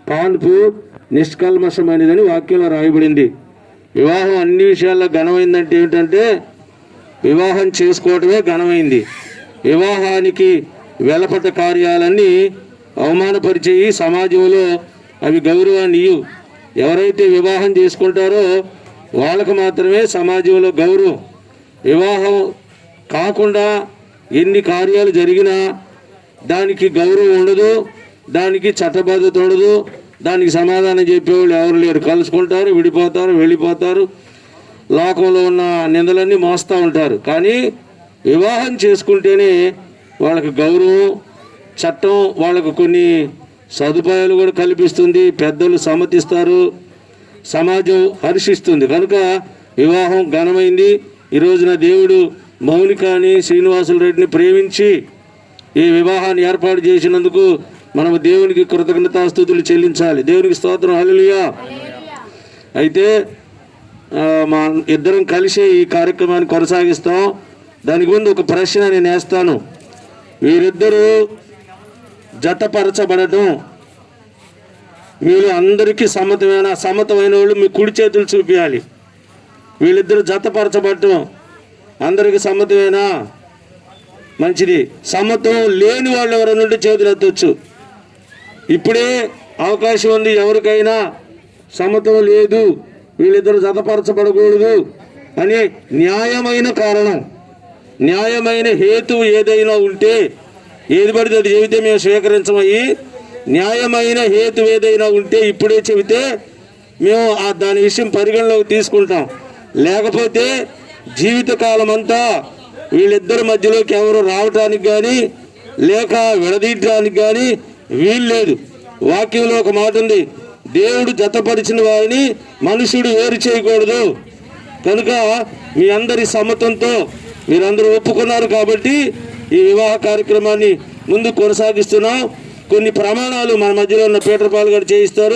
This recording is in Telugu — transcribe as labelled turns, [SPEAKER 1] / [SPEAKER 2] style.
[SPEAKER 1] పాన్పు నిష్కల్మషమైనదని వాక్యంలో రాయబడింది. వివాహం అన్ని విషయాల్లో ఘనమైందంటే ఏమిటంటే వివాహం చేసుకోవటమే ఘనమైంది. వివాహానికి వెలపట కార్యాలన్నీ అవమానపరిచేయి, సమాజంలో అవి గౌరవాన్ని ఇయ్యు. ఎవరైతే వివాహం చేసుకుంటారో వాళ్ళకు మాత్రమే సమాజంలో గౌరవం. వివాహం కాకుండా ఎన్ని కార్యాలు జరిగినా దానికి గౌరవం ఉండదు, దానికి చట్టబద్ధత ఉండదు, దానికి సమాధానం చెప్పేవాళ్ళు ఎవరు లేరు. కలుసుకుంటారు, విడిపోతారు, వెళ్ళిపోతారు, లోకంలో ఉన్న నిందలన్నీ మోస్తూ ఉంటారు. కానీ వివాహం చేసుకుంటేనే వాళ్ళకి గౌరవం, చట్టం వాళ్ళకు కొన్ని సదుపాయాలు కూడా కల్పిస్తుంది, పెద్దలు సమ్మతిస్తారు, సమాజం హర్షిస్తుంది. కనుక వివాహం ఘనమైంది. ఈ రోజున దేవుడు మౌనికాని శ్రీనివాసులు రెడ్డిని ప్రేమించి ఈ వివాహాన్ని ఏర్పాటు చేసినందుకు మనము దేవునికి కృతజ్ఞతాస్తుతులు చెల్లించాలి. దేవునికి స్తోత్రం, హల్లెలూయా. అయితే మా ఇద్దరం కలిసి ఈ కార్యక్రమాన్ని కొనసాగిస్తాం. దానికి ముందు ఒక ప్రశ్న నేను వేస్తాను. వీరిద్దరూ జతపరచబడటం మీరు అందరికీ సమ్మతమైన వాళ్ళు మీ కుడి చేతులు చూపించాలి. వీళ్ళిద్దరూ జతపరచబడటం అందరికీ సమ్మతమేనా? మంచిది. సమ్మతం లేని వాళ్ళు ఎవరైనా ఉంటే చేతులు ఎత్తవచ్చు. ఇప్పుడే అవకాశం ఉంది. ఎవరికైనా సమ్మతం లేదు, వీళ్ళిద్దరూ జతపరచబడకూడదు అని న్యాయమైన కారణం, న్యాయమైన హేతువు ఏదైనా ఉంటే, ఏది పడితే అది చెబితే మేము స్వీకరించమయ్యి, న్యాయమైన హేతువు ఏదైనా ఉంటే ఇప్పుడే చెబితే మేము దాని విషయం పరిగణలోకి తీసుకుంటాం. లేకపోతే జీవితకాలం అంతా వీళ్ళిద్దరి మధ్యలోకి ఎవరు రావటానికి కానీ లేక విడదీయటానికి కానీ వీలు లేదు. వాక్యంలో ఒక మాట ఉంది, దేవుడు జతపరిచిన వారిని మనుషుడు వేరు చేయకూడదు. కనుక మీ అందరి సమ్మతంతో మీరందరూ ఒప్పుకున్నారు కాబట్టి ఈ వివాహ కార్యక్రమాన్ని ముందు కొనసాగిస్తున్నాం. కొన్ని ప్రమాణాలు మన మధ్యలో ఉన్న పీటర్ పాల్ గారు చేయిస్తారు.